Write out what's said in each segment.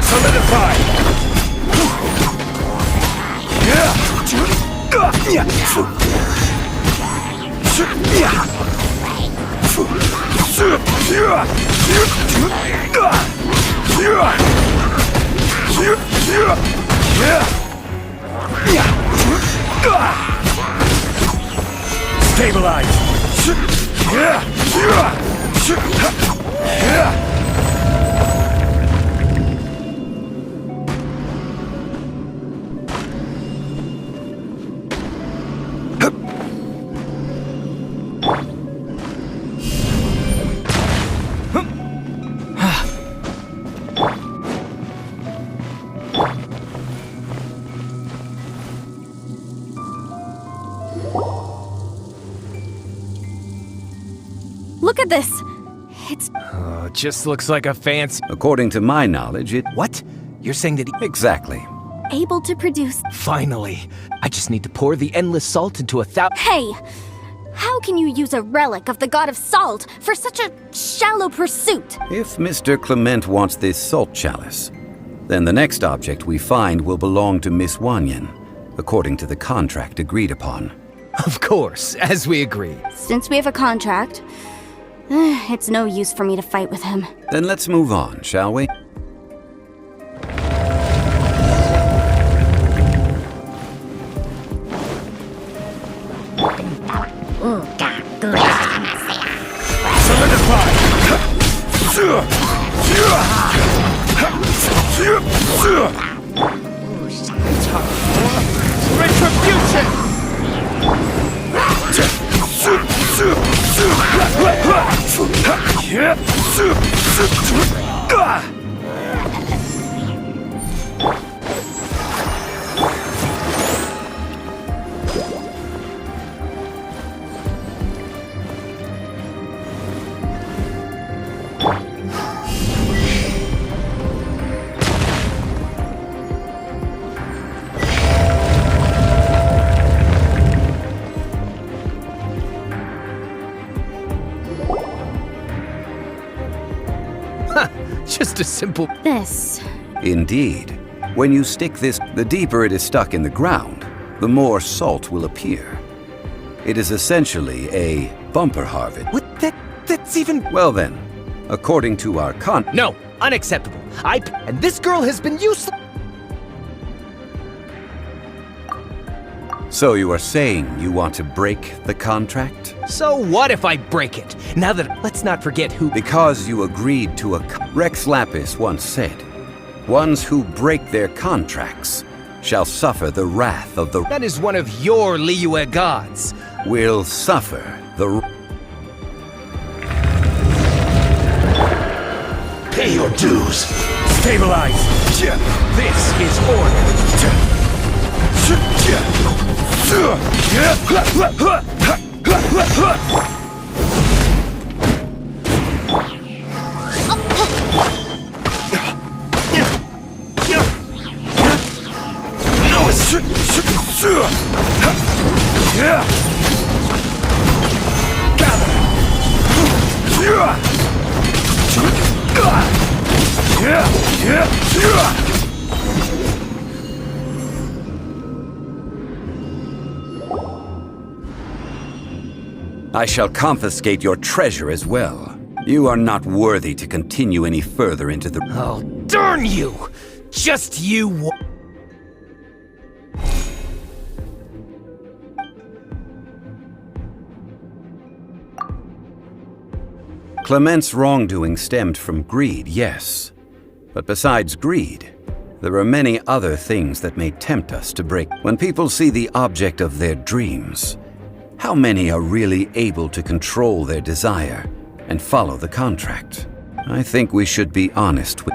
Solidify! Stabilize! Look at this! It's... Just looks like a fancy... According to my knowledge, it... What? You're saying that he... Exactly. able to produce... Finally! I just need to pour the endless salt into Hey! How can you use a relic of the god of salt for such a shallow pursuit? If Mr. Clement wants this salt chalice, then the next object we find will belong to Miss Wanyan, according to the contract agreed upon. Of course, as we agreed. Since we have a contract, it's no use for me to fight with him. Then let's move on, shall we? Retribution! Just a simple... This... Indeed. When you stick this, the deeper it is stuck in the ground, the more salt will appear. It is essentially a bumper harvest. What? That's even... Well then, according to our No! Unacceptable! And this girl has been useless... So you are saying you want to break the contract? So what if I break it? Now that... Let's not forget who... Because you agreed to a... Rex Lapis once said, ones who break their contracts shall suffer the wrath of the... That is one of your Liyue gods. Will suffer the... Pay your dues. Stabilize! This is order! I shall confiscate your treasure as well. You are not worthy to continue any further into the... Oh, darn you! Just you... Clement's wrongdoing stemmed from greed, yes. But besides greed, there are many other things that may tempt us to break. When people see the object of their dreams, how many are really able to control their desire and follow the contract? I think we should be honest with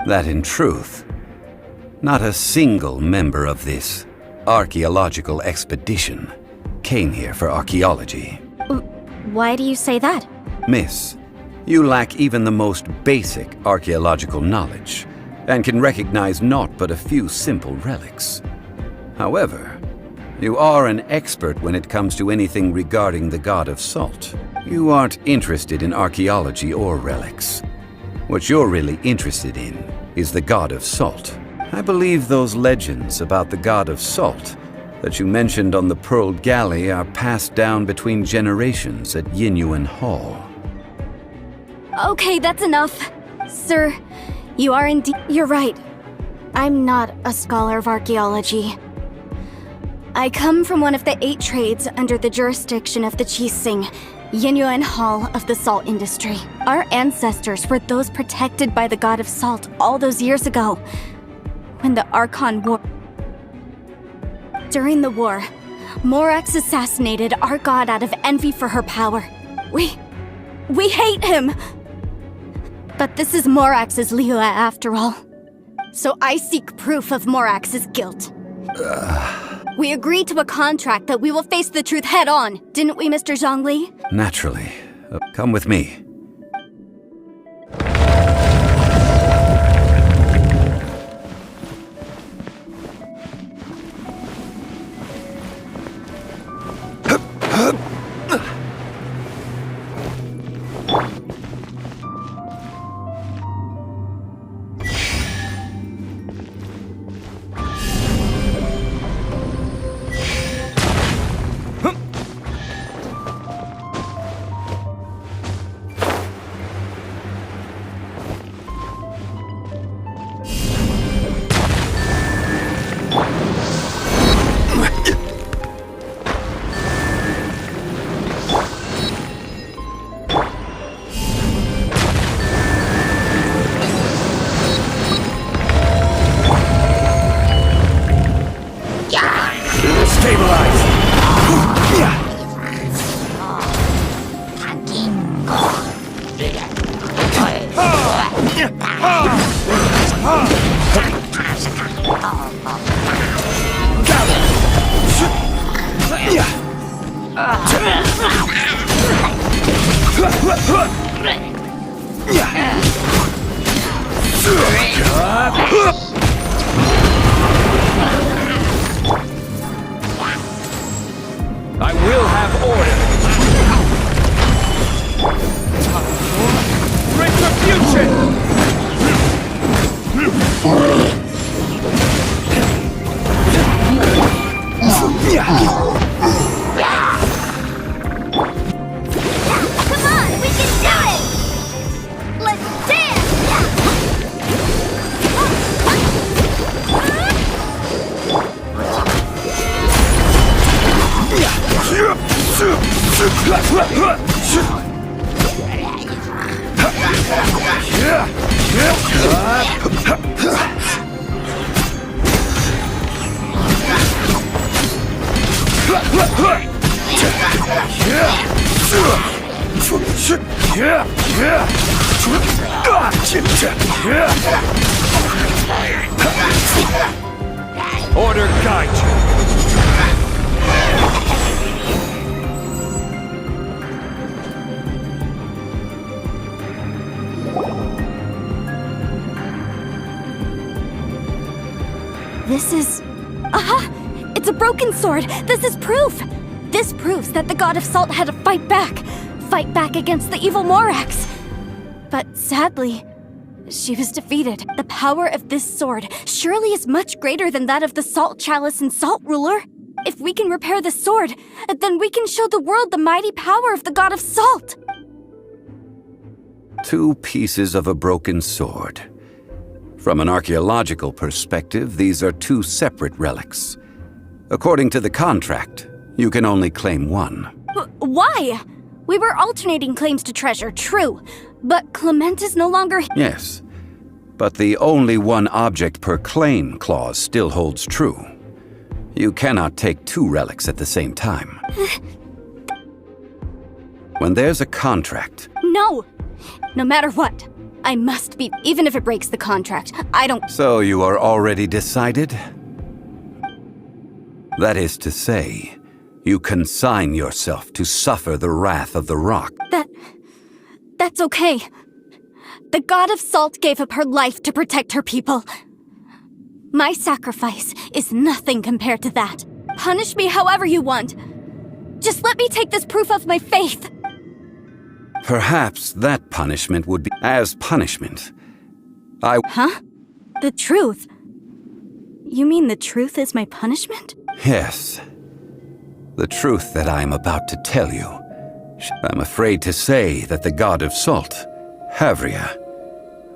that. In truth, not a single member of this archaeological expedition came here for archaeology. Why do you say that? Miss, you lack even the most basic archaeological knowledge and can recognize naught but a few simple relics. However, you are an expert when it comes to anything regarding the god of salt. You aren't interested in archaeology or relics. What you're really interested in is the god of salt. I believe those legends about the god of salt that you mentioned on the Pearl Galley are passed down between generations at Yinyuan Hall. Okay, that's enough. Sir, you are indeed... You're right. I'm not a scholar of archaeology. I come from one of the 8 trades under the jurisdiction of the Qixing, Yinyuan Hall of the salt industry. Our ancestors were those protected by the god of salt all those years ago, when the Archon War... During the war, Morax assassinated our god out of envy for her power. We hate him! But this is Morax's Liyue after all. So I seek proof of Morax's guilt. We agreed to a contract that we will face the truth head on, didn't we, Mr. Zhongli? Naturally. Come with me. I will have order. Retribution! Come on, we can do it! Let's dance! Order guide you. This is... Aha! It's a broken sword! This is proof! This proves that the god of salt had to fight back! Fight back against the evil Morax! But sadly, she was defeated. The power of this sword surely is much greater than that of the Salt Chalice and Salt Ruler. If we can repair the sword, then we can show the world the mighty power of the god of salt! 2 pieces of a broken sword. From an archaeological perspective, these are 2 separate relics. According to the contract, you can only claim 1. Why? We were alternating claims to treasure, true. But Clement is no longer... Yes, but the only 1 object per claim clause still holds true. You cannot take 2 relics at the same time. When there's a contract... No! No matter what, I must be... Even if it breaks the contract, I don't... So you are already decided? That is to say, you consign yourself to suffer the wrath of the rock. That's okay. The god of salt gave up her life to protect her people. My sacrifice is nothing compared to that. Punish me however you want. Just let me take this proof of my faith. Perhaps that punishment would be as punishment. Huh? The truth? You mean the truth is my punishment? Yes. The truth that I am about to tell you. I'm afraid to say that the god of salt, Havria,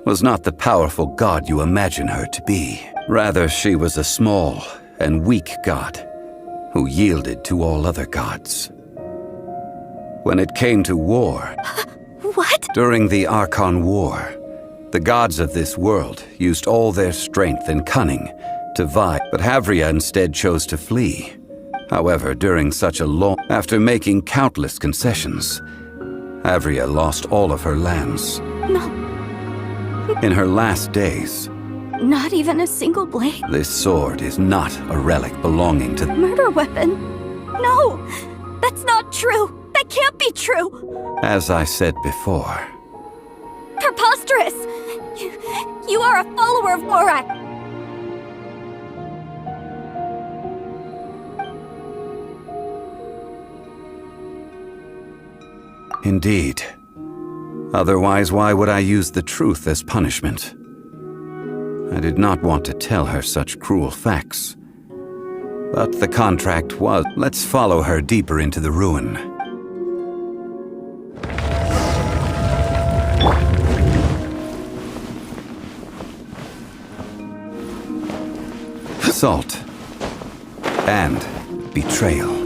was not the powerful god you imagine her to be. Rather, she was a small and weak god who yielded to all other gods. When it came to war... What? During the Archon War, the gods of this world used all their strength and cunning to vie, but Havria instead chose to flee. However, during such a long... After making countless concessions, Havria lost all of her lands. No. In her last days... Not even a single blade? This sword is not a relic belonging to... Murder weapon? No! That's not true! That can't be true! As I said before... Preposterous! You are a follower of Morak! Indeed. Otherwise, why would I use the truth as punishment? I did not want to tell her such cruel facts. But the contract was... Let's follow her deeper into the ruin. Salt. And betrayal.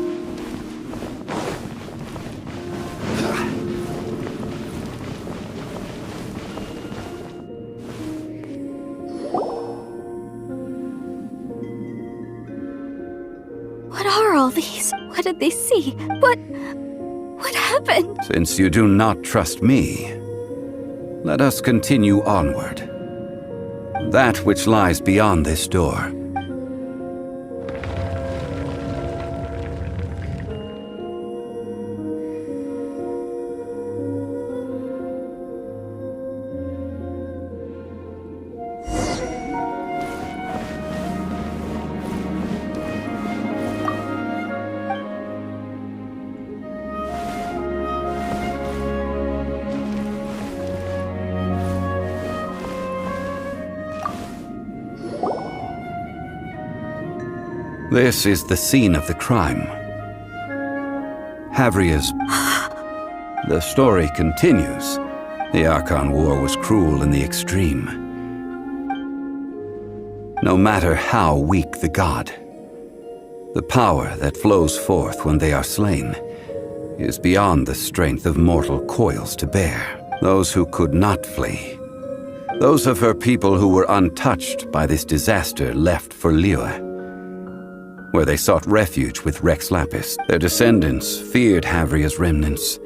What are all these? What did they see? What happened? Since you do not trust me, let us continue onward. That which lies beyond this door. This is the scene of the crime. Havria's... The story continues. The Archon War was cruel in the extreme. No matter how weak the god, the power that flows forth when they are slain is beyond the strength of mortal coils to bear. Those who could not flee, those of her people who were untouched by this disaster left for Liyue, where they sought refuge with Rex Lapis. Their descendants feared Havria's remnants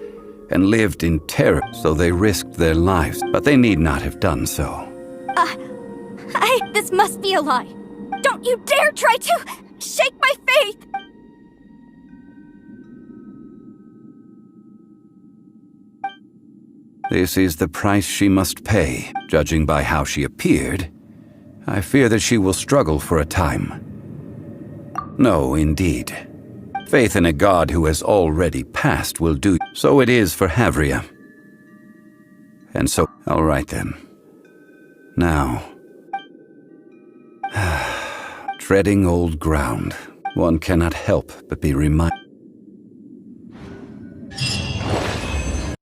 and lived in terror, so they risked their lives, but they need not have done so. This must be a lie. Don't you dare try to shake my faith! This is the price she must pay. Judging by how she appeared, I fear that she will struggle for a time. No, indeed. Faith in a god who has already passed will do. So it is for Havria. And so... All right then. Now... Treading old ground, one cannot help but be reminded...